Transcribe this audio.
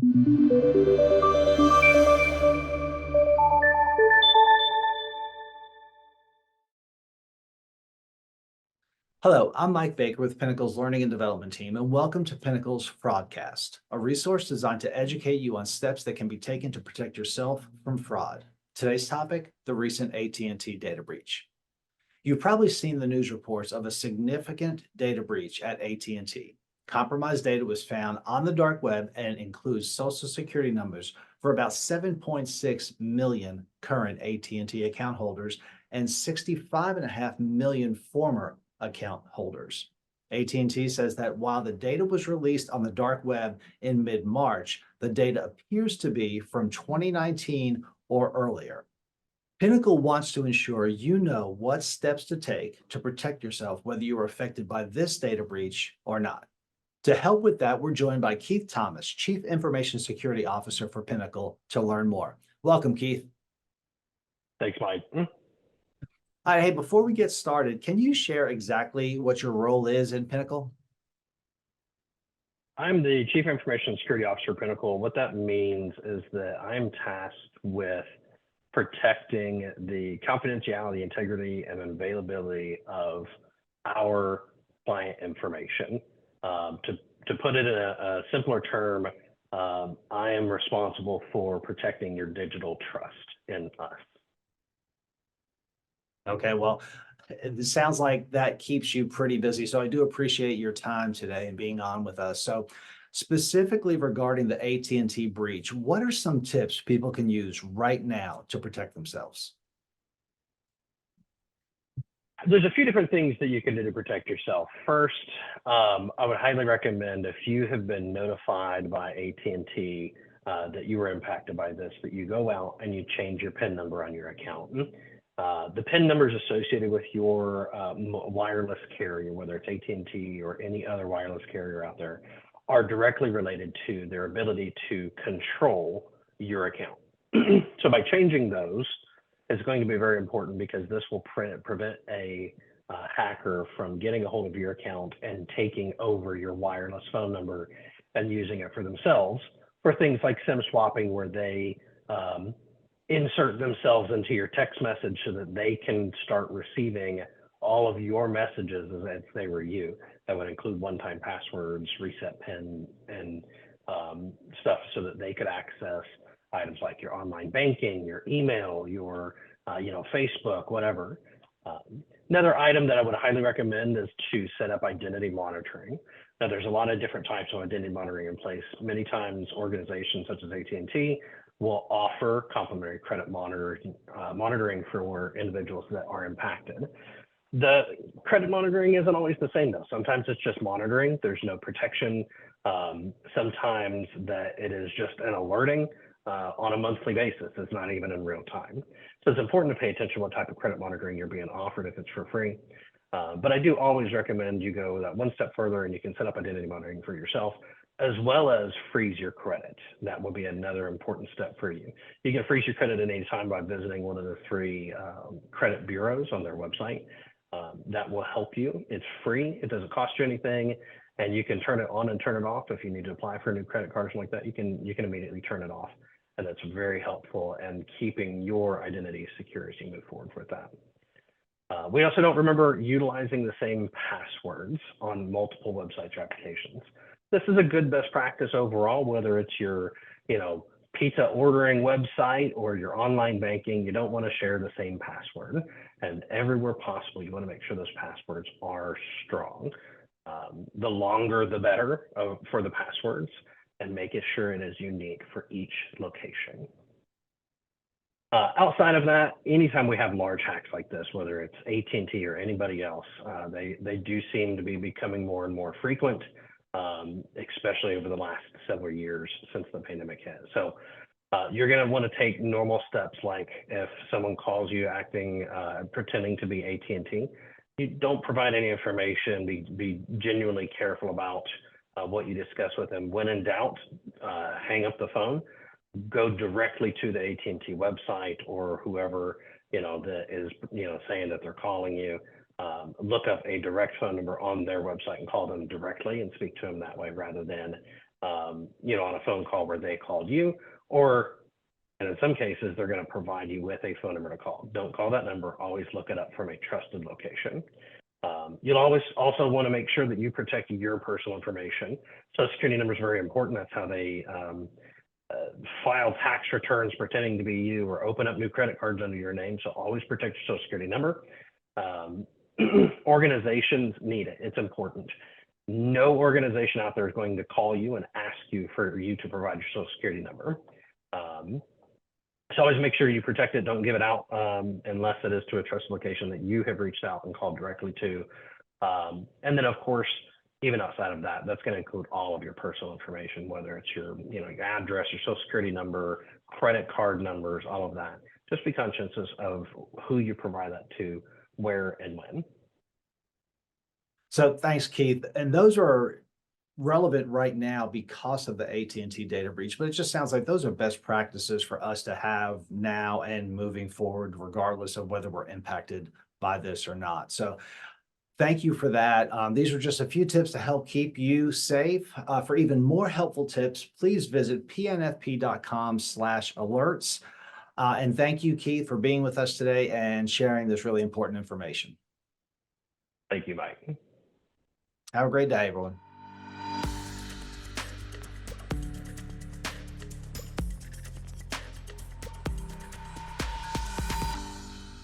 Hello, I'm Mike Baker with Pinnacle's Learning and Development Team, and welcome to Pinnacle's Fraudcast, a resource designed to educate you on steps that can be taken to protect yourself from fraud. Today's topic, the recent AT&T data breach. You've probably seen the news reports of a significant data breach at AT&T. Compromised data was found on the dark web and includes social security numbers for about 7.6 million current AT&T account holders and 65.5 million former account holders. AT&T says that while the data was released on the dark web in mid-March, the data appears to be from 2019 or earlier. Pinnacle wants to ensure you know what steps to take to protect yourself, whether you are affected by this data breach or not. To help with that, we're joined by Keith Thomas, Chief Information Security Officer for Pinnacle, to learn more. Welcome, Keith. Thanks, Mike. Hi, hey, before we get started, can you share exactly what your role is in Pinnacle? I'm the Chief Information Security Officer at Pinnacle. What that means is that I'm tasked with protecting the confidentiality, integrity, and availability of our client information. To put it in a simpler term, I am responsible for protecting your digital trust in us. Okay, well, it sounds like that keeps you pretty busy. So I do appreciate your time today and being on with us. So specifically regarding the AT&T breach, what are some tips people can use right now to protect themselves? There's a few different things that you can do to protect yourself. First, I would highly recommend if you have been notified by AT&T that you were impacted by this, that you go out and you change your PIN number on your account. The PIN numbers associated with your wireless carrier, whether it's AT&T or any other wireless carrier out there, are directly related to their ability to control your account. So by changing those, it's going to be very important because this will prevent a hacker from getting a hold of your account and taking over your wireless phone number and using it for themselves for things like SIM swapping, where they insert themselves into your text message so that they can start receiving all of your messages as if they were you. That would include one-time passwords, reset PIN, and stuff so that they could access items like your online banking, your email, your Facebook, whatever. Another item that I would highly recommend is to set up identity monitoring. Now, there's a lot of different types of identity monitoring in place. Many times organizations such as AT&T will offer complimentary credit monitoring for individuals that are impacted. The credit monitoring isn't always the same though. Sometimes it's just monitoring. There's no protection. Sometimes that it is just an alerting on a monthly basis. It's not even in real time. So it's important to pay attention to what type of credit monitoring you're being offered if it's for free. But I do always recommend you go that one step further and you can set up identity monitoring for yourself, as well as freeze your credit. That will be another important step for you. You can freeze your credit at any time by visiting one of the 3 credit bureaus on their website. That will help you. It's free. It doesn't cost you anything. And you can turn it on and turn it off. If you need to apply for a new credit card or something like that, you can immediately turn it off. And that's very helpful in keeping your identity secure as you move forward with that. We also don't remember utilizing the same passwords on multiple websites or applications. This is a good best practice overall, whether it's your, pizza ordering website or your online banking. You don't want to share the same password, and everywhere possible, you want to make sure those passwords are strong. The longer, the better for the passwords, and make sure it is unique for each location. Outside of that, anytime we have large hacks like this, whether it's AT&T or anybody else, they do seem to be becoming more and more frequent, especially over the last several years since the pandemic hit. So you're going to want to take normal steps, like if someone calls you pretending to be AT&T, you don't provide any information. Be genuinely careful about what you discuss with them. When in doubt, hang up the phone. Go directly to the AT&T website or whoever that is saying that they're calling you. Look up a direct phone number on their website and call them directly and speak to them that way, rather than on a phone call where they called you, and in some cases, they're going to provide you with a phone number to call. Don't call that number. Always look it up from a trusted location. You'll always also want to make sure that you protect your personal information. Social Security number is very important. That's how they file tax returns pretending to be you or open up new credit cards under your name. So always protect your Social Security number. Organizations need it. It's important. No organization out there is going to call you and ask you for you to provide your Social Security number. So always make sure you protect it. Don't give it out unless it is to a trusted location that you have reached out and called directly to. And then, of course, even outside of that, that's going to include all of your personal information, whether it's your address, your Social Security number, credit card numbers, all of that. Just be conscientious of who you provide that to, where and when. So thanks, Keith. And those are relevant right now because of the AT&T data breach, but it just sounds like those are best practices for us to have now and moving forward, regardless of whether we're impacted by this or not. So thank you for that. These are just a few tips to help keep you safe. For even more helpful tips, please visit pnfp.com/alerts. And thank you, Keith, for being with us today and sharing this really important information. Thank you, Mike. Have a great day, everyone.